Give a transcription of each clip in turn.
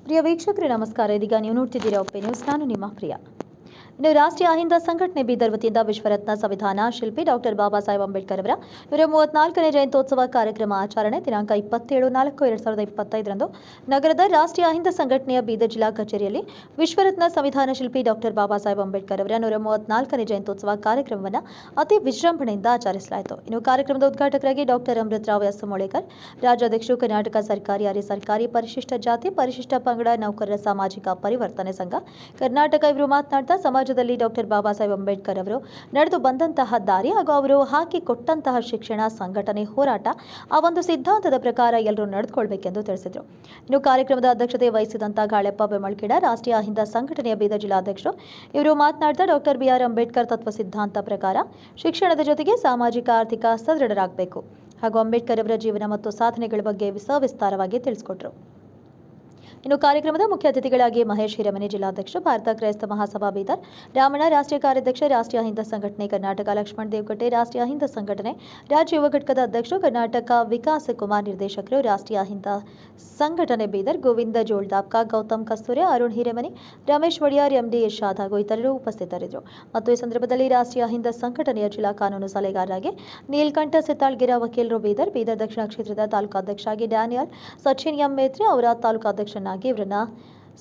ಪ್ರಿಯ ವೀಕ್ಷಕರೇ ನಮಸ್ಕಾರ. ಇದೀಗ ನೀವು ನೋಡ್ತಿದ್ದೀರಾ ಒಪ್ಪೆ ನ್ಯೂಸ್. ನಾನು ನಿಮ್ಮ ಪ್ರಿಯ. ಇನ್ನು ರಾಷ್ಟ್ರೀಯ ಅಹಿಂದ ಸಂಘಟನೆ ಬೀದರ್ ವತಿಯಿಂದ ವಿಶ್ವರತ್ನ ಸಂವಿಧಾನ ಶಿಲ್ಪಿ ಡಾಕ್ಟರ್ ಬಾಬಾ ಸಾಹೇಬ್ ಅಂಬೇಡ್ಕರ್ ಅವರ 134ನೇ ಜಯಂತ್ಯೋತ್ಸವ ಕಾರ್ಯಕ್ರಮ ಆಚರಣೆ ದಿನಾಂಕ 27/4/2025ರಂದು ನಗರದ ರಾಷ್ಟ್ರೀಯ ಅಹಿಂದ ಸಂಘಟನೆಯ ಬೀದರ್ ಜಿಲ್ಲಾ ಕಚೇರಿಯಲ್ಲಿ ವಿಶ್ವರತ್ನ ಸಂವಿಧಾನ ಶಿಲ್ಪಿ ಡಾಕ್ಟರ್ ಬಾಬಾ ಸಾಹೇಬ್ ಅಂಬೇಡ್ಕರ್ ಅವರ 134ನೇ ಜಯಂತ್ಯೋತ್ಸವ ಕಾರ್ಯಕ್ರಮವನ್ನು ಅತಿ ವಿಜೃಂಭಣೆಯಿಂದ ಆಚರಿಸಲಾಯಿತು. ಇನ್ನು ಕಾರ್ಯಕ್ರಮದ ಉದ್ಘಾಟಕರಾಗಿ ಡಾಕ್ಟರ್ ಅಮೃತರಾವ್ ಎಸ್ ಮೊಳೇಕರ್, ರಾಜ್ಯಾಧ್ಯಕ್ಷರು ಕರ್ನಾಟಕ ಸರ್ಕಾರಿ ಅರೆ ಸರ್ಕಾರಿ ಪರಿಶಿಷ್ಟ ಜಾತಿ ಪರಿಶಿಷ್ಟ ಪಂಗಡ ನೌಕರರ ಸಾಮಾಜಿಕ ಪರಿವರ್ತನೆ ಸಂಘ ಕರ್ನಾಟಕ ಇವರು ಮಾತನಾಡ್ತಾ ಸಮಾಜದಲ್ಲಿ ಡಾಕ್ಟರ್ ಬಾಬಾ ಸಾಹೇಬ್ ಅಂಬೇಡ್ಕರ್ ಅವರು ನಡೆದು ಬಂದಂತಹ ದಾರಿ ಹಾಗೂ ಅವರು ಹಾಕಿಕೊಟ್ಟಂತಹ ಶಿಕ್ಷಣ, ಸಂಘಟನೆ, ಹೋರಾಟ ಆ ಒಂದು ಸಿದ್ಧಾಂತದ ಪ್ರಕಾರ ಎಲ್ಲರೂ ನಡೆದುಕೊಳ್ಬೇಕೆಂದು ತಿಳಿಸಿದರು. ಇನ್ನು ಕಾರ್ಯಕ್ರಮದ ಅಧ್ಯಕ್ಷತೆ ವಹಿಸಿದಂತಹ ಗಾಳೆಪ್ಪ ಬೆಮಳ್ಕಿಡ, ರಾಷ್ಟ್ರೀಯ ಅಹಿಂದ ಸಂಘಟನೆಯ ಬೀದರ್ ಜಿಲ್ಲಾಧ್ಯಕ್ಷರು ಇವರು ಮಾತನಾಡ್ತಾ ಡಾಕ್ಟರ್ BR ಅಂಬೇಡ್ಕರ್ ತತ್ವ ಸಿದ್ಧಾಂತ ಪ್ರಕಾರ ಶಿಕ್ಷಣದ ಜೊತೆಗೆ ಸಾಮಾಜಿಕ ಆರ್ಥಿಕ ಸದೃಢರಾಗಬೇಕು ಹಾಗೂ ಅಂಬೇಡ್ಕರ್ ಅವರ ಜೀವನ ಮತ್ತು ಸಾಧನೆಗಳ ಬಗ್ಗೆ ಸವಿಸ್ತಾರವಾಗಿ ತಿಳಿಸಿಕೊಟ್ರು. ಇನ್ನು ಕಾರ್ಯಕ್ರಮದ ಮುಖ್ಯ ಅತಿಥಿಗಳಾಗಿ ಮಹೇಶ್ ಹಿರೇಮನಿ, ಜಿಲ್ಲಾಧ್ಯಕ್ಷ, ಭಾರತ ಕ್ರೈಸ್ತ ಮಹಾಸಭಾ ಬೀದರ್, ರಾಮಣ್ಣ, ರಾಷ್ಟ್ರೀಯ ಕಾರ್ಯಾಧ್ಯಕ್ಷ, ರಾಷ್ಟ್ರೀಯ ಅಹಿಂದ ಸಂಘಟನೆ ಕರ್ನಾಟಕ, ಲಕ್ಷ್ಮಣ್ ದೇವಕಟ್ಟೆ, ರಾಷ್ಟ್ರೀಯ ಅಹಿಂದ ಸಂಘಟನೆ ರಾಜ್ಯ ಯುವ ಘಟಕದ ಅಧ್ಯಕ್ಷರು, ಕರ್ನಾಟಕ ವಿಕಾಸ ಕುಮಾರ್ ನಿರ್ದೇಶಕರು, ರಾಷ್ಟ್ರೀಯ ಅಹಿಂದ ಸಂಘಟನೆ ಬೀದರ್, ಗೋವಿಂದ ಜೋಳ್ದಾಪ್ಕ, ಗೌತಮ್ ಕಸ್ತೂರೆ, ಅರುಣ್ ಹಿರೇಮನಿ, ರಮೇಶ್ ವಡಿಯಾರ್, MD ಇರ್ಷಾದ್ ಹಾಗೂ ಇತರರು ಉಪಸ್ಥಿತರಿದ್ದರು. ಮತ್ತು ಈ ಸಂದರ್ಭದಲ್ಲಿ ರಾಷ್ಟ್ರೀಯ ಅಹಿಂದ ಸಂಘಟನೆಯ ಜಿಲ್ಲಾ ಕಾನೂನು ಸಲಹೆಗಾರರಾಗಿ ನೀಲ್ಕಂಠ ಸಿತಾಳ್ಗಿರ, ವಕೀಲರು ಬೀದರ್ ದಕ್ಷಿಣ ಕ್ಷೇತ್ರದ ತಾಲೂಕಾಧ್ಯಕ್ಷರಾಗಿ ಡ್ಯಾನಿಯಲ್ ಸಚಿನ್ ಎಂ ಮೇತ್ರೆ ಅವರ ತಾಲೂಕಾಧ್ಯಕ್ಷನಾಗಿ ಇವರನ್ನ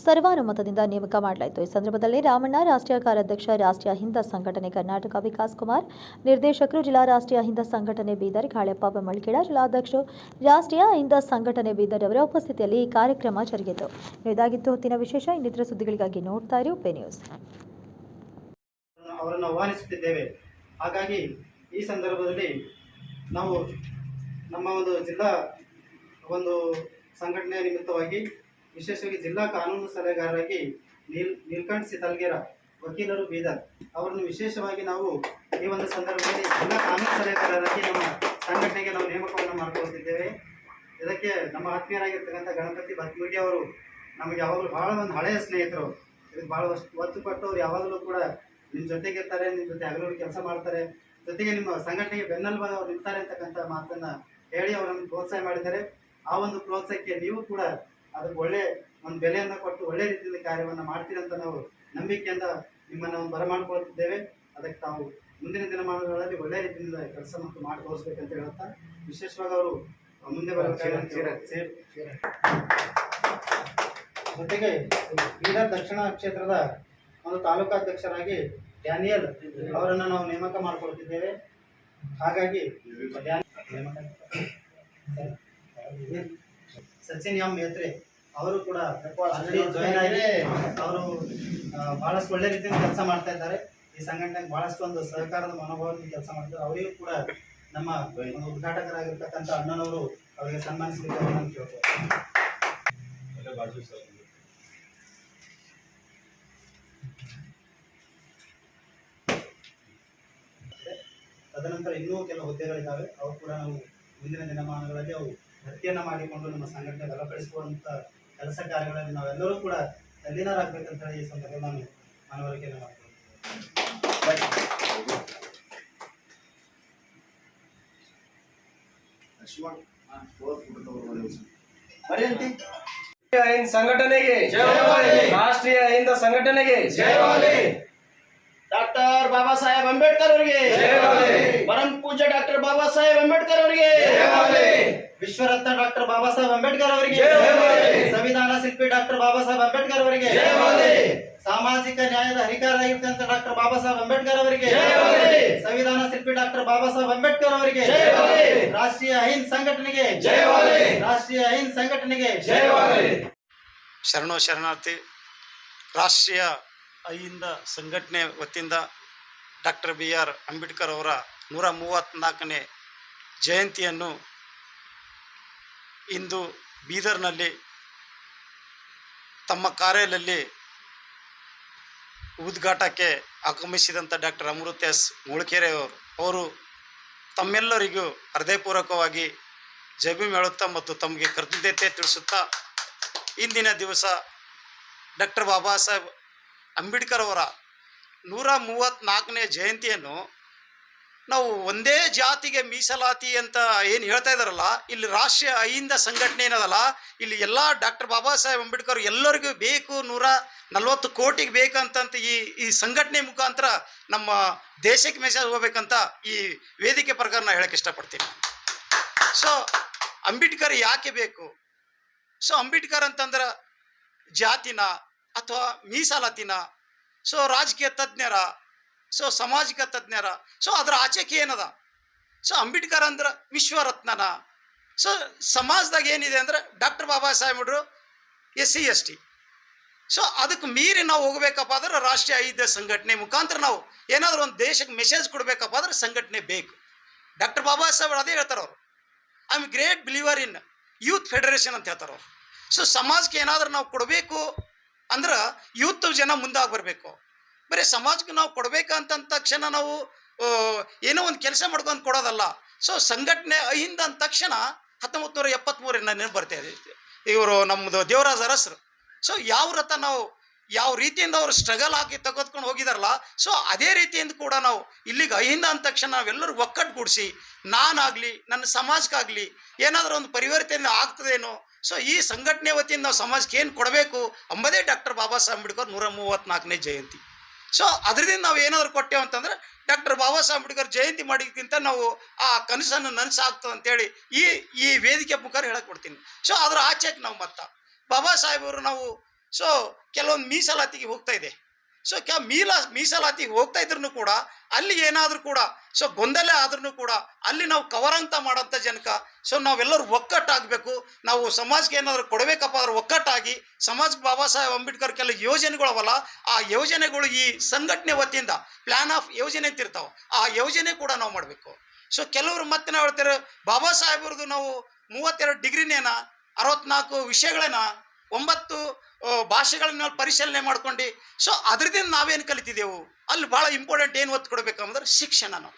ಸರ್ವಾನುಮತದಿಂದ ನೇಮಕ ಮಾಡಲಾಯಿತು. ಈ ಸಂದರ್ಭದಲ್ಲಿ ರಾಮಣ್ಣ, ರಾಷ್ಟ್ರೀಯ ಕಾರ್ಯಾಧ್ಯಕ್ಷ, ರಾಷ್ಟ್ರೀಯ ಅಹಿಂದ ಸಂಘಟನೆ ಕರ್ನಾಟಕ ವಿಕಾಸ್ ಕುಮಾರ್ ನಿರ್ದೇಶಕರು, ಜಿಲ್ಲಾ ರಾಷ್ಟ್ರೀಯ ಅಹಿಂದ ಸಂಘಟನೆ ಬೀದರ್ ಗಾಳೆಪ್ಪ ಬೆಮಳ್ಕಿಡ, ಜಿಲ್ಲಾಧ್ಯಕ್ಷರು, ರಾಷ್ಟ್ರೀಯ ಅಹಿಂದ ಸಂಘಟನೆ ಬೀದರ್ ಅವರ ಉಪಸ್ಥಿತಿಯಲ್ಲಿ ಈ ಕಾರ್ಯಕ್ರಮ ಜರುಗಿತು. ಇದಾಗಿತ್ತು ಹೊತ್ತಿನ ವಿಶೇಷ. ಇನ್ನಿತರ ಸುದ್ದಿಗಳಿಗಾಗಿ ನೋಡ್ತಾ ಇರಿ ಒಪ್ಪೆ ನ್ಯೂಸ್. ಅವರನ್ನು ಆಹ್ವಾನಿಸುತ್ತಿದ್ದೇವೆ. ಹಾಗಾಗಿ ಈ ಸಂದರ್ಭದಲ್ಲಿ ನಾವು ನಮ್ಮ ಜಿಲ್ಲಾ ಸಂಘಟನೆಯ ನಿಮಿತ್ತವಾಗಿ ವಿಶೇಷವಾಗಿ ಜಿಲ್ಲಾ ಕಾನೂನು ಸಲಹೆಗಾರರಾಗಿ ನೀಲ್ಕಂಠ್ ಸಿತಾಳ್ಗೇರ, ವಕೀಲರು ಬೀದರ್ ಅವರನ್ನು ವಿಶೇಷವಾಗಿ ನಾವು ಈ ಸಂದರ್ಭದಲ್ಲಿ ಜಿಲ್ಲಾ ಕಾನೂನು ಸಲಹೆಗಾರರಾಗಿ ನಮ್ಮ ಸಂಘಟನೆಗೆ ನಾವು ನೇಮಕವನ್ನು ಮಾಡಿಕೊಳ್ತಿದ್ದೇವೆ. ಇದಕ್ಕೆ ನಮ್ಮ ಆತ್ಮೀಯರಾಗಿರ್ತಕ್ಕಂಥ ಗಣಪತಿ ಬತ್ಮುರ್ಗಿ ಅವರು ನಮಗೆ ಯಾವಾಗಲೂ ಭಾಳ ಹಳೆಯ ಸ್ನೇಹಿತರು. ಇದಕ್ಕೆ ಭಾಳ ಒತ್ತು ಕೊಟ್ಟು ಅವ್ರು ಯಾವಾಗಲೂ ಕೂಡ ನಿಮ್ಮ ಜೊತೆಗಿರ್ತಾರೆ, ನಿಮ್ಮ ಜೊತೆ ಹಗಲು ಕೆಲಸ ಮಾಡ್ತಾರೆ, ಜೊತೆಗೆ ನಿಮ್ಮ ಸಂಘಟನೆಗೆ ಬೆನ್ನೆಲುಬಾಗಿ ಅವ್ರು ನಿಲ್ತಾರೆ ಅಂತಕ್ಕಂಥ ಮಾತನ್ನು ಹೇಳಿ ಅವರನ್ನು ಪ್ರೋತ್ಸಾಹ ಮಾಡಿದ್ದಾರೆ. ಆ ಪ್ರೋತ್ಸಾಹಕ್ಕೆ ನೀವು ಕೂಡ ಅದಕ್ಕೆ ಒಳ್ಳೆ ಬೆಲೆಯನ್ನು ಕೊಟ್ಟು ಒಳ್ಳೆ ರೀತಿಯಲ್ಲಿ ಕಾರ್ಯವನ್ನು ಮಾಡ್ತೀರಿ ಅಂತ ನಾವು ನಂಬಿಕೆಯಿಂದ ನಿಮ್ಮನ್ನು ಬರಮಾಡಿಕೊಳ್ತಿದ್ದೇವೆ. ಅದಕ್ಕೆ ತಾವು ಮುಂದಿನ ದಿನಮಾನಗಳಲ್ಲಿ ಒಳ್ಳೆ ರೀತಿಯಿಂದ ಕೆಲಸ ಮತ್ತು ಮಾಡಿ ತೋರಿಸ್ಬೇಕಂತ ಹೇಳುತ್ತಾ ವಿಶೇಷವಾಗಿ ಅವರು ಮುಂದೆ ಬರಬೇಕಾಗಿ ಜೊತೆಗೆ ಬೀದರ್ ದಕ್ಷಿಣ ಕ್ಷೇತ್ರದ ತಾಲೂಕಾಧ್ಯಕ್ಷರಾಗಿ ಡ್ಯಾನಿಯಲ್ ಅವರನ್ನು ನಾವು ನೇಮಕ ಮಾಡಿಕೊಳ್ತಿದ್ದೇವೆ. ಹಾಗಾಗಿ ಸಚಿನ್ ಎಂ ಮೇತ್ರೆ ಅವರು ಕೂಡ ಜಾಯಿನ್ ಆಗಿ ಅವರು ಬಹಳಷ್ಟು ಒಳ್ಳೆ ರೀತಿಯಲ್ಲಿ ಕೆಲಸ ಮಾಡ್ತಾ ಇದ್ದಾರೆ. ಈ ಸಂಘಟನೆಗೆ ಬಹಳಷ್ಟು ಸಹಕಾರದ ಮನೋಭಾವದಿಂದ ಕೆಲಸ ಮಾಡ್ತಾರೆ. ಅವರಿಗೂ ಕೂಡ ನಮ್ಮ ಉದ್ಘಾಟಕರಾಗಿರ್ತಕ್ಕಂಥ ಅಣ್ಣನವರು ಅವರಿಗೆ ಸನ್ಮಾನಿಸಬೇಕು ಅಂತ ಕೇಳ್ತಾರೆ. ತದನಂತರ ಇನ್ನೂ ಕೆಲವು ಹುದ್ದೆಗಳಿದ್ದಾವೆ. ಅವು ಕೂಡ ನಾವು ಮುಂದಿನ ದಿನಮಾನಗಳಲ್ಲಿ ಅವು ಭರ್ತಿಯನ್ನು ಮಾಡಿಕೊಂಡು ನಮ್ಮ ಸಂಘಟನೆ ಬಲಪಡಿಸುವಂಥ ಕೆಲಸ ಕಾರ್ಯಗಳಲ್ಲಿ ನಾವೆಲ್ಲರೂ ಕೂಡ ತಲ್ಲೀನರಾಗಬೇಕಂತ ಹೇಳಿ ಈ ಸಂದರ್ಭದಲ್ಲಿ ನಾನು ಮನವರಿಕೆಯನ್ನು ಮಾಡ್ತೀನಿ. ಸಂಘಟನೆಗೆ ರಾಷ್ಟ್ರೀಯ ಅಹಿಂದ ಸಂಘಟನೆಗೆ ಡಾಕ್ಟರ್ ಬಾಬಾ ಸಾಹೇಬ್ ಅಂಬೇಡ್ಕರ್ ಅವರಿಗೆ, ಪರಂ ಪೂಜ್ಯ ಡಾಕ್ಟರ್ ಬಾಬಾ ಸಾಹೇಬ್ ಅಂಬೇಡ್ಕರ್ ಅವರಿಗೆ, ವಿಶ್ವರತ್ನ ಡಾಕ್ಟರ್ ಬಾಬಾ ಸಾಹೇಬ್ ಅಂಬೇಡ್ಕರ್ ಅವರಿಗೆ, ಸಂವಿಧಾನ ಶಿಲ್ಪಿ ಡಾಕ್ಟರ್ ಬಾಬಾ ಸಾಹೇಬ್ ಅಂಬೇಡ್ಕರ್ ಅವರಿಗೆ, ಸಾಮಾಜಿಕ ನ್ಯಾಯದ ಹರಿಕಾರರಾಗಿರ್ತಕ್ಕಂಥ ಡಾಕ್ಟರ್ ಬಾಬಾ ಸಾಹೇಬ್ ಅಂಬೇಡ್ಕರ್ ಅವರಿಗೆ, ಸಂವಿಧಾನ ಶಿಲ್ಪಿ ಡಾಕ್ಟರ್ ಬಾಬಾ ಸಾಹೇಬ್ ಅಂಬೇಡ್ಕರ್ ಅವರಿಗೆ, ರಾಷ್ಟ್ರೀಯ ಅಹಿಂದ ಸಂಘಟನೆಗೆ, ರಾಷ್ಟ್ರೀಯ ಅಹಿಂದ ಸಂಘಟನೆಗೆ ಶರಣೋ ಶರಣಾರ್ಥಿ. ರಾಷ್ಟ್ರೀಯ ಅಹಿಂದ ಸಂಘಟನೆ ವತಿಯಿಂದ ಡಾಕ್ಟರ್ BR ಅಂಬೇಡ್ಕರ್ ಅವರ 134ನೇ ಜಯಂತಿಯನ್ನು ಇಂದು ಬೀದರ್ನಲ್ಲಿ ತಮ್ಮ ಕಾರ್ಯಾಲಯದಲ್ಲಿ ಉದ್ಘಾಟಕ್ಕೆ ಆಗಮಿಸಿದಂಥ ಡಾಕ್ಟರ್ ಅಮೃತ ಎಸ್ ಮೊಳೇಕರ್ ಅವರು ತಮ್ಮೆಲ್ಲರಿಗೂ ಹೃದಯಪೂರ್ವಕವಾಗಿ ಜೈಭೀಮ್ ಹೇಳುತ್ತಾ ಮತ್ತು ತಮಗೆ ಕೃತಜ್ಞತೆ ತಿಳಿಸುತ್ತಾ ಇಂದಿನ ದಿವಸ ಡಾಕ್ಟರ್ ಬಾಬಾ ಸಾಹೇಬ್ ಅಂಬೇಡ್ಕರ್ ಅವರ 134ನೇ ಜಯಂತಿಯನ್ನು ನಾವು ಒಂದೇ ಜಾತಿಗೆ ಮೀಸಲಾತಿ ಅಂತ ಏನು ಹೇಳ್ತಾ ಇದ್ದಾರಲ್ಲ, ಇಲ್ಲಿ ರಾಷ್ಟ್ರೀಯ ಅಹಿಂದ ಸಂಘಟನೆ ಏನದಲ್ಲ, ಇಲ್ಲಿ ಎಲ್ಲ ಡಾಕ್ಟರ್ ಬಾಬಾ ಸಾಹೇಬ್ ಅಂಬೇಡ್ಕರ್ ಎಲ್ಲರಿಗೂ ಬೇಕು, 140 ಕೋಟಿಗೆ ಬೇಕಂತಂತ ಈ ಸಂಘಟನೆ ಮುಖಾಂತರ ನಮ್ಮ ದೇಶಕ್ಕೆ ಮೆಸೇಜ್ ಹೋಗ್ಬೇಕಂತ ಈ ವೇದಿಕೆ ಪ್ರಕಾರ ನಾನು ಹೇಳಕ್ಕೆ ಇಷ್ಟಪಡ್ತೀನಿ. ಸೊ ಅಂಬೇಡ್ಕರ್ ಯಾಕೆ ಬೇಕು? ಸೊ ಅಂಬೇಡ್ಕರ್ ಅಂತಂದ್ರೆ ಜಾತಿನ ಅಥವಾ ಮೀಸಲಾತಿನ, ಸೊ ರಾಜಕೀಯ ತಜ್ಞರ, ಸೊ ಸಾಮಾಜಿಕ ತಜ್ಞರ, ಸೊ ಅದರ ಆಚೆಗೆ ಏನದ? ಸೊ ಅಂಬೇಡ್ಕರ್ ಅಂದ್ರೆ ವಿಶ್ವರತ್ನನ. ಸೊ ಸಮಾಜದಾಗ ಏನಿದೆ ಅಂದ್ರೆ ಡಾಕ್ಟರ್ ಬಾಬಾ ಸಾಹೇಬ್ರು SC ST. ಸೊ ಅದಕ್ಕೆ ಮೀರಿ ನಾವು ಹೋಗ್ಬೇಕಪ್ಪ ಅಂದ್ರೆ ರಾಷ್ಟ್ರೀಯ ಅಹಿಂದ ಸಂಘಟನೆ ಮುಖಾಂತರ ನಾವು ಏನಾದರೂ ಒಂದು ದೇಶಕ್ಕೆ ಮೆಸೇಜ್ ಕೊಡಬೇಕಪ್ಪ ಅಂದ್ರೆ ಸಂಘಟನೆ ಬೇಕು. ಡಾಕ್ಟರ್ ಬಾಬಾ ಸಾಹೇಬ್ ಅದೇ ಹೇಳ್ತಾರೆ ಅವರು, I am great believer in youth federation ಅಂತ ಹೇಳ್ತಾರೆ ಅವರು. ಸೊ ಸಮಾಜಕ್ಕೆ ಏನಾದರೂ ನಾವು ಕೊಡಬೇಕು ಅಂದ್ರೆ ಯೂತ್ ಜನ ಮುಂದಾಗಿ ಬರಬೇಕು. ಬರೀ ಸಮಾಜಕ್ಕೆ ನಾವು ಕೊಡಬೇಕಂತ ತಕ್ಷಣ ನಾವು ಏನೋ ಒಂದು ಕೆಲಸ ಮಾಡ್ಕೊಂಡು ಕೊಡೋದಲ್ಲ. ಸೊ ಸಂಘಟನೆ ಅಹಿಂದ ಅಂದ ತಕ್ಷಣ 1973 ನೆನಪು ಬರ್ತಾ ಇದೆ. ಇವರು ನಮ್ಮದು ದೇವರಾಜ ಅರಸರು. ಸೊ ಯಾವ ರಥ ನಾವು ಯಾವ ರೀತಿಯಿಂದ ಅವರು ಸ್ಟ್ರಗಲ್ ಹಾಕಿ ತೆಗೆದುಕೊಂಡು ಹೋಗಿದಾರಲ್ಲ, ಸೊ ಅದೇ ರೀತಿಯಿಂದ ಕೂಡ ನಾವು ಇಲ್ಲಿಗೆ ಅಹಿಂದ ಅಂದ ತಕ್ಷಣ ನಾವೆಲ್ಲರೂ ಒಕ್ಕಟ್ಟುಗೂಡಿಸಿ ನಾನಾಗಲಿ ನನ್ನ ಸಮಾಜಕ್ಕಾಗಲಿ ಏನಾದರೂ ಒಂದು ಪರಿವರ್ತನೆ ಆಗ್ತದೇನೋ. ಸೊ ಈ ಸಂಘಟನೆ ವತಿಯಿಂದ ನಾವು ಸಮಾಜಕ್ಕೆ ಏನು ಕೊಡಬೇಕು ಅಂಬದೇ ಡಾಕ್ಟರ್ ಬಾಬಾ ಸಾಹೇಬ್ ಅಂಬೇಡ್ಕರ್ 134ನೇ ಜಯಂತಿ. ಸೊ ಅದರಿಂದ ನಾವು ಏನಾದರೂ ಕೊಟ್ಟೆವು ಅಂತಂದ್ರೆ ಡಾಕ್ಟರ್ ಬಾಬಾ ಸಾಹೇಬ್ ಅಂಬೇಡ್ಕರ್ ಜಯಂತಿ ಮಾಡಿದ್ಕಿಂತ ನಾವು ಆ ಕನಸನ್ನು ನನಸಾಗ್ತದೆ ಅಂತೇಳಿ ಈ ವೇದಿಕೆ ಮುಖಾಂತರ ಹೇಳಕ್ಕೆ ಕೊಡ್ತೀನಿ. ಸೊ ಅದರ ಆಚೆಗೆ ನಾವು ಬಾಬಾ ಸಾಹೇಬರು ನಾವು ಸೊ ಕೆಲವೊಂದು ಮೀಸಲಾತಿಗೆ ಹೋಗ್ತಾ ಇದೆ. ಸೊ ಮೀಸಲಾತಿಗೆ ಹೋಗ್ತಾ ಇದ್ರೂ ಕೂಡ ಅಲ್ಲಿ ಏನಾದರೂ ಕೂಡ ಸೊ ಗೊಂದಲ ಆದ್ರೂ ಕೂಡ ಅಲ್ಲಿ ನಾವು ಕವರ್ ಅಂತ ಮಾಡೋಂಥ ಜನಕ. ಸೊ ನಾವೆಲ್ಲರೂ ಒಕ್ಕಟ್ಟಾಗಬೇಕು. ನಾವು ಸಮಾಜಕ್ಕೆ ಏನಾದರೂ ಕೊಡಬೇಕಪ್ಪ ಅಂದ್ರೆ ಒಕ್ಕಟ್ಟಾಗಿ ಸಮಾಜಕ್ಕೆ ಬಾಬಾ ಸಾಹೇಬ್ ಅಂಬೇಡ್ಕರ್ ಕೆಲವು ಯೋಜನೆಗಳವಲ್ಲ, ಆ ಯೋಜನೆಗಳು ಈ ಸಂಘಟನೆ ವತಿಯಿಂದ ಪ್ಲ್ಯಾನ್ ಆಫ್ ಯೋಜನೆ ಅಂತ ಇರ್ತಾವೆ, ಆ ಯೋಜನೆ ಕೂಡ ನಾವು ಮಾಡಬೇಕು. ಸೊ ಕೆಲವರು ಮತ್ತೆ ನಾವು ಹೇಳ್ತಾರೆ ಬಾಬಾ ಸಾಹೇಬ್ರದ್ದು ನಾವು 32 ಡಿಗ್ರಿನೇನ, 64 ವಿಷಯಗಳೇನ, 9 ಭಾಷೆಗಳನ್ನ ಪರಿಶೀಲನೆ ಮಾಡ್ಕೊಂಡು ಸೊ ಅದರಿಂದ ನಾವೇನು ಕಲಿತಿದ್ದೆವು ಅಲ್ಲಿ ಭಾಳ ಇಂಪಾರ್ಟೆಂಟ್ ಏನು ಒತ್ತು ಕೊಡಬೇಕಂದ್ರೆ ಶಿಕ್ಷಣ. ನಾವು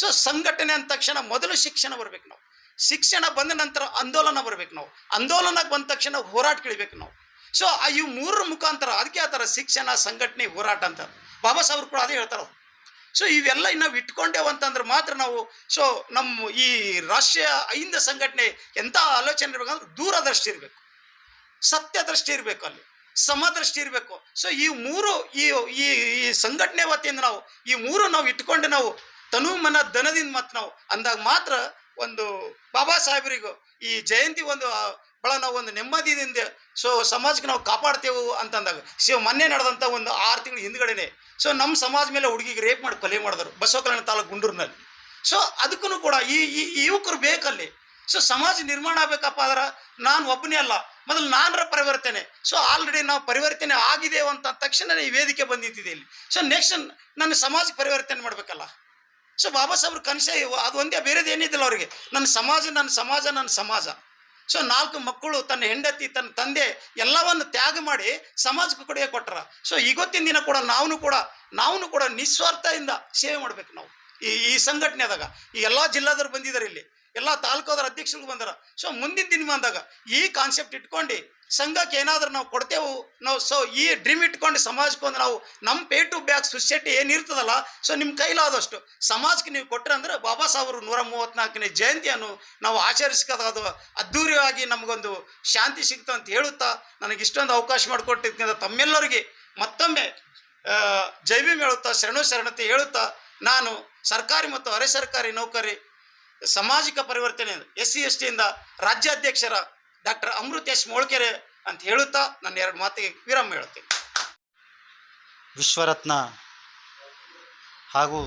ಸೊ ಸಂಘಟನೆ ಅಂದ ತಕ್ಷಣ ಮೊದಲು ಶಿಕ್ಷಣ ಬರಬೇಕು. ನಾವು ಶಿಕ್ಷಣ ಬಂದ ನಂತರ ಆಂದೋಲನ ಬರಬೇಕು. ನಾವು ಆಂದೋಲನಕ್ಕೆ ಬಂದ ತಕ್ಷಣ ಹೋರಾಟ ಕೇಳಬೇಕು ನಾವು. ಸೊ ಇವು 3 ಮುಖಾಂತರ ಅದಕ್ಕೆ ಆ ಥರ ಶಿಕ್ಷಣ, ಸಂಘಟನೆ, ಹೋರಾಟ ಅಂತ ಬಾಬಾ ಸಾಹೇಬ್ರು ಕೂಡ ಅದೇ ಹೇಳ್ತಾರೆ. ಸೊ ಇವೆಲ್ಲ ನಾವು ಇಟ್ಕೊಂಡೇವು ಅಂತಂದ್ರೆ ಮಾತ್ರ ನಾವು ಸೊ ನಮ್ಮ ಈ ರಾಷ್ಟ್ರೀಯ ಅಹಿಂದ ಸಂಘಟನೆ ಎಂಥ ಆಲೋಚನೆ ಇರಬೇಕಂದ್ರೆ ದೂರದೃಷ್ಟಿ ಇರಬೇಕು, ಸತ್ಯದೃಷ್ಟಿ ಇರಬೇಕು, ಅಲ್ಲಿ ಸಮದೃಷ್ಟಿ ಇರಬೇಕು. ಸೊ ಈ 3 ಈ ಸಂಘಟನೆ ವತಿಯಿಂದ ನಾವು ಈ 3 ನಾವು ಇಟ್ಕೊಂಡು ನಾವು ತನು ಮನ ಧನದಿಂದ ಮತ್ತು ನಾವು ಅಂದಾಗ ಮಾತ್ರ ಒಂದು ಬಾಬಾ ಸಾಹೇಬರಿಗೂ ಈ ಜಯಂತಿ ಒಂದು ಭಾಳ ನಾವು ಒಂದು ನೆಮ್ಮದಿಯಿಂದ ಸೊ ಸಮಾಜಕ್ಕೆ ನಾವು ಕಾಪಾಡ್ತೇವೆ ಅಂತಂದಾಗ ಮೊನ್ನೆ ನಡೆದಂಥ ಒಂದು 6 ತಿಂಗಳು ಹಿಂದ್ಗಡೆನೆ ಸೊ ನಮ್ಮ ಸಮಾಜ ಮೇಲೆ ಹುಡುಗಿಗೆ ರೇಪ್ ಮಾಡಿ ಕೊಲೆ ಮಾಡಿದ್ರು ಬಸವ ಕಲ್ಯಾಣ ತಾಲೂಕು ಗುಂಡೂರಿನಲ್ಲಿ. ಸೊ ಅದಕ್ಕೂ ಕೂಡ ಈ ಯುವಕರು ಬೇಕಲ್ಲಿ. ಸೊ ಸಮಾಜ ನಿರ್ಮಾಣ ಆಗಬೇಕಪ್ಪ ಅಂದ್ರೆ ನಾನು ಒಬ್ಬನೇ ಅಲ್ಲ, ಮೊದಲು ನಾನರ ಪರಿವರ್ತನೆ. ಸೊ ಆಲ್ರೆಡಿ ನಾವು ಪರಿವರ್ತನೆ ಆಗಿದ್ದೇವೆ ಅಂತ ತಕ್ಷಣ ಈ ವೇದಿಕೆ ಬಂದಿದ್ದಿದೆ ಇಲ್ಲಿ. ಸೊ ನೆಕ್ಸ್ಟ್ ನನ್ನ ಸಮಾಜಕ್ಕೆ ಪರಿವರ್ತನೆ ಮಾಡಬೇಕಲ್ಲ. ಸೊ ಬಾಬಾ ಸಾಹೇಬ್ರ ಕನಸ ಅದು ಒಂದೇ, ಬೇರೆದು ಏನಿದ್ದಿಲ್ಲ ಅವರಿಗೆ. ನನ್ನ ಸಮಾಜ ನನ್ನ ಸಮಾಜ ನನ್ನ ಸಮಾಜ. ಸೊ 4 ಮಕ್ಕಳು, ತನ್ನ ಹೆಂಡತಿ, ತನ್ನ ತಂದೆ ಎಲ್ಲವನ್ನು ತ್ಯಾಗ ಮಾಡಿ ಸಮಾಜಕ್ಕೆ ಕೊಡುಗೆ ಕೊಟ್ಟರ. ಸೊ ಇವತ್ತಿನ ದಿನ ಕೂಡ ನಾವು ಕೂಡ ನಿಸ್ವಾರ್ಥದಿಂದ ಸೇವೆ ಮಾಡ್ಬೇಕು ನಾವು ಈ ಸಂಘಟನೆದಾಗ. ಈ ಎಲ್ಲ ಜಿಲ್ಲಾದವ್ರು ಬಂದಿದ್ದಾರೆ, ಇಲ್ಲಿ ಎಲ್ಲ ತಾಲೂಕಾದವ್ರ ಅಧ್ಯಕ್ಷರು ಬಂದಾರ. ಸೊ ಮುಂದಿನ ದಿನ ಬಂದಾಗ ಈ ಕಾನ್ಸೆಪ್ಟ್ ಇಟ್ಕೊಂಡು ಸಂಘಕ್ಕೆ ಏನಾದರೂ ನಾವು ಕೊಡ್ತೇವೆ ನಾವು. ಸೊ ಈ ಡ್ರೀಮ್ ಇಟ್ಕೊಂಡು ಸಮಾಜಕ್ಕೆ ಒಂದು ನಾವು ನಮ್ಮ ಪೇ ಟು ಬ್ಯಾಕ್ ಸೊಸೈಟಿ ಏನಿರ್ತದಲ್ಲ, ಸೊ ನಿಮ್ಮ ಕೈಲಾದಷ್ಟು ಸಮಾಜಕ್ಕೆ ನೀವು ಕೊಟ್ಟರೆ ಅಂದರೆ ಬಾಬಾ ಸಾಹೇಬರು 134ನೇ ಜಯಂತಿಯನ್ನು ನಾವು ಆಚರಿಸ್ಕೋದು ಅದ್ಧೂರಿಯಾಗಿ ನಮಗೊಂದು ಶಾಂತಿ ಸಿಗ್ತಾ ಅಂತ ಹೇಳುತ್ತಾ ನನಗೆ ಇಷ್ಟೊಂದು ಅವಕಾಶ ಮಾಡಿಕೊಟ್ಟಿದ್ದ ತಮ್ಮೆಲ್ಲರಿಗೆ ಮತ್ತೊಮ್ಮೆ ಜೈ ಭೀಮ್ ಹೇಳುತ್ತಾ ಶರಣತೆ ಹೇಳುತ್ತಾ ನಾನು ಸರ್ಕಾರಿ ಮತ್ತು ಅರೆ ಸರ್ಕಾರಿ ನೌಕರಿ ಸಾಮಾಜಿಕ ಪರಿವರ್ತನೆ SC STಯಿಂದ ರಾಜ್ಯಾಧ್ಯಕ್ಷರ ಡಾಕ್ಟರ್ ಅಮೃತ್ ಎಸ್ ಮೂಳ್ಕೆರೆ ಅಂತ ಹೇಳುತ್ತಾ ನನ್ನ 2 ಮಾತಿಗೆ ವಿರಾಮ ಹೇಳುತ್ತೇನೆ. ವಿಶ್ವರತ್ನ ಹಾಗೂ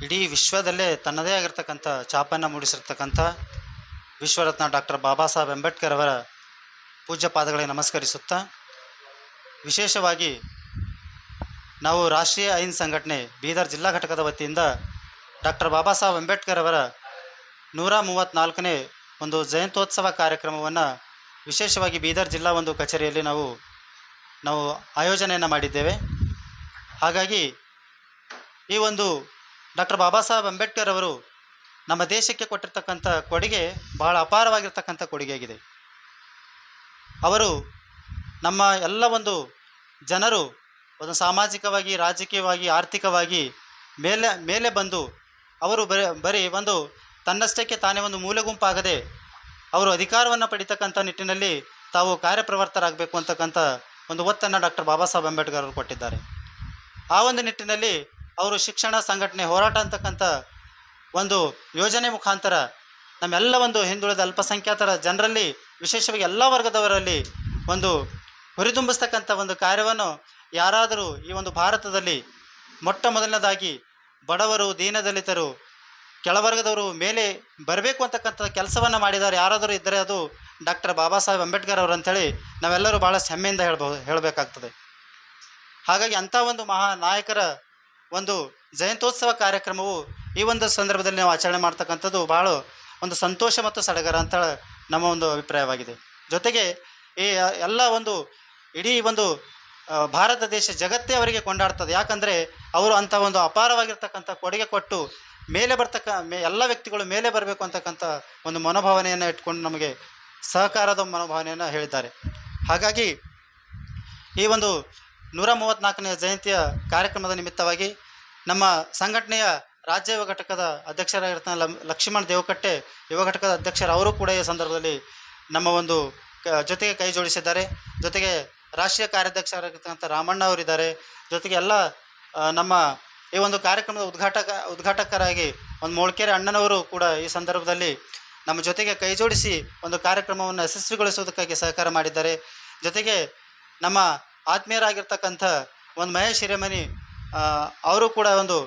ಇಡೀ ವಿಶ್ವದಲ್ಲೇ ತನ್ನದೇ ಆಗಿರ್ತಕ್ಕಂಥ ಛಾಪನ್ನು ಮೂಡಿಸಿರ್ತಕ್ಕಂಥ ವಿಶ್ವರತ್ನ ಡಾಕ್ಟರ್ ಬಾಬಾ ಸಾಹೇಬ್ ಅಂಬೇಡ್ಕರ್ ಅವರ ಪೂಜ್ಯ ಪಾದಗಳಿಗೆ ನಮಸ್ಕರಿಸುತ್ತಾ, ವಿಶೇಷವಾಗಿ ನಾವು ರಾಷ್ಟ್ರೀಯ ಅಹಿಂದ ಸಂಘಟನೆ ಬೀದರ್ ಜಿಲ್ಲಾ ಘಟಕದ ವತಿಯಿಂದ ಡಾಕ್ಟರ್ ಬಾಬಾ ಸಾಹೇಬ್ ಅಂಬೇಡ್ಕರ್ ಅವರ 134ನೇ ಒಂದು ಜಯಂತ್ಯೋತ್ಸವ ಕಾರ್ಯಕ್ರಮವನ್ನು ವಿಶೇಷವಾಗಿ ಬೀದರ್ ಜಿಲ್ಲಾ ಒಂದು ಕಚೇರಿಯಲ್ಲಿ ನಾವು ಆಯೋಜನೆಯನ್ನು ಮಾಡಿದ್ದೇವೆ. ಹಾಗಾಗಿ ಈ ಒಂದು ಡಾಕ್ಟರ್ ಬಾಬಾ ಸಾಹೇಬ್ ಅಂಬೇಡ್ಕರ್ ಅವರು ನಮ್ಮ ದೇಶಕ್ಕೆ ಕೊಟ್ಟಿರ್ತಕ್ಕಂಥ ಕೊಡುಗೆ ಬಹಳ ಅಪಾರವಾಗಿರ್ತಕ್ಕಂಥ ಕೊಡುಗೆಯಾಗಿದೆ. ಅವರು ನಮ್ಮ ಎಲ್ಲ ಒಂದು ಜನರು ಒಂದು ಸಾಮಾಜಿಕವಾಗಿ, ರಾಜಕೀಯವಾಗಿ, ಆರ್ಥಿಕವಾಗಿ ಮೇಲೆ ಬಂದು ಅವರು ಬರೀ ಒಂದು ತನ್ನಷ್ಟಕ್ಕೆ ತಾನೇ ಒಂದು ಮೂಲೆ ಗುಂಪಾಗದೆ ಅವರು ಅಧಿಕಾರವನ್ನು ಪಡಿತಕ್ಕಂಥ ನಿಟ್ಟಿನಲ್ಲಿ ತಾವು ಕಾರ್ಯಪ್ರವರ್ತರಾಗಬೇಕು ಅಂತಕ್ಕಂಥ ಒಂದು ಒತ್ತನ್ನು ಡಾಕ್ಟರ್ ಬಾಬಾ ಸಾಹೇಬ್ ಅಂಬೇಡ್ಕರ್ ಅವರು ಕೊಟ್ಟಿದ್ದಾರೆ. ಆ ಒಂದು ನಿಟ್ಟಿನಲ್ಲಿ ಅವರು ಶಿಕ್ಷಣ ಸಂಘಟನೆ ಹೋರಾಟ ಅಂತಕ್ಕಂಥ ಒಂದು ಯೋಜನೆ ಮುಖಾಂತರ ನಮ್ಮೆಲ್ಲ ಒಂದು ಹಿಂದುಳಿದ ಅಲ್ಪಸಂಖ್ಯಾತರ ಜನರಲ್ಲಿ, ವಿಶೇಷವಾಗಿ ಎಲ್ಲ ವರ್ಗದವರಲ್ಲಿ ಒಂದು ಹುರಿದುಂಬಿಸ್ತಕ್ಕಂಥ ಒಂದು ಕಾರ್ಯವನ್ನು ಯಾರಾದರೂ ಈ ಒಂದು ಭಾರತದಲ್ಲಿ ಮೊಟ್ಟ ಮೊದಲನೇದಾಗಿ ಬಡವರು, ದೀನದಲಿತರು, ಕೆಳವರ್ಗದವರು ಮೇಲೆ ಬರಬೇಕು ಅಂತಕ್ಕಂಥ ಕೆಲಸವನ್ನು ಮಾಡಿದ್ದಾರೆ ಯಾರಾದರೂ ಇದ್ದರೆ ಅದು ಡಾಕ್ಟರ್ ಬಾಬಾ ಸಾಹೇಬ್ ಅಂಬೇಡ್ಕರ್ ಅವರು ಅಂಥೇಳಿ ನಾವೆಲ್ಲರೂ ಭಾಳಷ್ಟು ಹೆಮ್ಮೆಯಿಂದ ಹೇಳಬೇಕಾಗ್ತದೆ. ಹಾಗಾಗಿ ಅಂಥ ಒಂದು ಮಹಾ ನಾಯಕರ ಒಂದು ಜಯಂತ್ಯೋತ್ಸವ ಕಾರ್ಯಕ್ರಮವು ಈ ಒಂದು ಸಂದರ್ಭದಲ್ಲಿ ನಾವು ಆಚರಣೆ ಮಾಡ್ತಕ್ಕಂಥದ್ದು ಭಾಳ ಒಂದು ಸಂತೋಷ ಮತ್ತು ಸಡಗರ ಅಂತ ನಮ್ಮ ಒಂದು ಅಭಿಪ್ರಾಯವಾಗಿದೆ. ಜೊತೆಗೆ ಈ ಎಲ್ಲ ಒಂದು ಇಡೀ ಒಂದು ಭಾರತ ದೇಶ ಜಗತ್ತೇ ಅವರಿಗೆ ಕೊಂಡಾಡ್ತದೆ. ಯಾಕಂದರೆ ಅವರು ಅಂಥ ಒಂದು ಅಪಾರವಾಗಿರ್ತಕ್ಕಂಥ ಕೊಡುಗೆ ಕೊಟ್ಟು ಮೇಲೆ ಎಲ್ಲ ವ್ಯಕ್ತಿಗಳು ಮೇಲೆ ಬರಬೇಕು ಅಂತಕ್ಕಂಥ ಒಂದು ಮನೋಭಾವನೆಯನ್ನು ಇಟ್ಕೊಂಡು ನಮಗೆ ಸಹಕಾರದ ಮನೋಭಾವನೆಯನ್ನು ಹೇಳಿದ್ದಾರೆ. ಹಾಗಾಗಿ ಈ ಒಂದು 134ನೇ ಜಯಂತಿಯ ಕಾರ್ಯಕ್ರಮದ ನಿಮಿತ್ತವಾಗಿ ನಮ್ಮ ಸಂಘಟನೆಯ ರಾಜ್ಯ ಯುವ ಘಟಕದ ಅಧ್ಯಕ್ಷರಾಗಿರ್ತಾನೆ ಲಕ್ಷ್ಮಣ್ ದೇವಕಟ್ಟೆ ಯುವ ಘಟಕದ ಅಧ್ಯಕ್ಷರು ಅವರು ಕೂಡ ಈ ಸಂದರ್ಭದಲ್ಲಿ ನಮ್ಮ ಒಂದು ಜೊತೆಗೆ ಕೈ ಜೋಡಿಸಿದ್ದಾರೆ. ಜೊತೆಗೆ ರಾಷ್ಟ್ರೀಯ ಕಾರ್ಯಾಧ್ಯಕ್ಷರಾಗಿರ್ತಕ್ಕಂಥ ರಾಮಣ್ಣ ಅವರಿದ್ದಾರೆ. ಜೊತೆಗೆ ಎಲ್ಲ ನಮ್ಮ ಈ ಒಂದು ಕಾರ್ಯಕ್ರಮದ ಉದ್ಘಾಟಕರಾಗಿ ಒಂದು ಮೊಳಕೆರೆ ಅಣ್ಣನವರು ಕೂಡ ಈ ಸಂದರ್ಭದಲ್ಲಿ ನಮ್ಮ ಜೊತೆಗೆ ಕೈ ಜೋಡಿಸಿ ಒಂದು ಕಾರ್ಯಕ್ರಮವನ್ನು ಯಶಸ್ವಿಗೊಳಿಸುವುದಕ್ಕಾಗಿ ಸಹಕಾರ ಮಾಡಿದ್ದಾರೆ. ಜೊತೆಗೆ ನಮ್ಮ ಆತ್ಮೀಯರಾಗಿರ್ತಕ್ಕಂಥ ಒಂದು ಮಹೇಶ್ ಹಿರೇಮನಿ ಅವರು ಕೂಡ ಒಂದು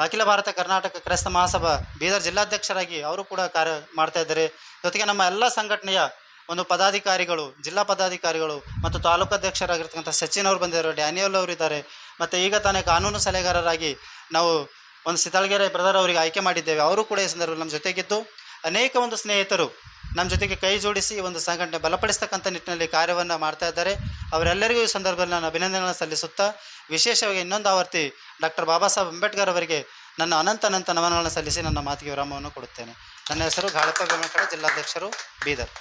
ಅಖಿಲ ಭಾರತ ಕರ್ನಾಟಕ ಕ್ರೈಸ್ತ ಮಹಾಸಭಾ ಬೀದರ್ ಜಿಲ್ಲಾಧ್ಯಕ್ಷರಾಗಿ ಅವರು ಕೂಡ ಕಾರ್ಯ ಮಾಡ್ತಾಯಿದ್ದಾರೆ. ಜೊತೆಗೆ ನಮ್ಮ ಎಲ್ಲ ಸಂಘಟನೆಯ ಒಂದು ಪದಾಧಿಕಾರಿಗಳು, ಜಿಲ್ಲಾ ಪದಾಧಿಕಾರಿಗಳು ಮತ್ತು ತಾಲೂಕಾಧ್ಯಕ್ಷರಾಗಿರ್ತಕ್ಕಂಥ ಸಚಿನ್ ಅವರು ಬಂದಿದ್ದಾರೆ, ಡ್ಯಾನಿಯಲ್ ಅವರು ಇದ್ದಾರೆ. ಮತ್ತು ಈಗ ತಾನೇ ಕಾನೂನು ಸಲಹೆಗಾರರಾಗಿ ನಾವು ಒಂದು ಸಿತಾಳ್ಗೆರೆ ಬ್ರದರ್ ಅವರಿಗೆ ಆಯ್ಕೆ ಮಾಡಿದ್ದೇವೆ. ಅವರು ಕೂಡ ಈ ಸಂದರ್ಭದಲ್ಲಿ ನಮ್ಮ ಜೊತೆಗಿದ್ದು ಅನೇಕ ಒಂದು ಸ್ನೇಹಿತರು ನಮ್ಮ ಜೊತೆಗೆ ಕೈ ಜೋಡಿಸಿ ಒಂದು ಸಂಘಟನೆ ಬಲಪಡಿಸ್ತಕ್ಕಂಥ ನಿಟ್ಟಿನಲ್ಲಿ ಕಾರ್ಯವನ್ನು ಮಾಡ್ತಾ ಇದ್ದಾರೆ. ಅವರೆಲ್ಲರಿಗೂ ಈ ಸಂದರ್ಭದಲ್ಲಿ ನಾನು ಅಭಿನಂದನೆಗಳನ್ನು ಸಲ್ಲಿಸುತ್ತಾ, ವಿಶೇಷವಾಗಿ ಇನ್ನೊಂದು ಆವರ್ತಿ ಡಾಕ್ಟರ್ ಬಾಬಾ ಸಾಹೇಬ್ ಅಂಬೇಡ್ಕರ್ ಅವರಿಗೆ ನನ್ನ ಅನಂತ ನಮನಗಳನ್ನು ಸಲ್ಲಿಸಿ ನನ್ನ ಮಾತಿಗೆ ವಿರಾಮವನ್ನು ಕೊಡುತ್ತೇನೆ. ನನ್ನ ಹೆಸರು ಗಾಳಪ್ಪ ಬೆಮಕಡ, ಜಿಲ್ಲಾಧ್ಯಕ್ಷರು, ಬೀದರ್.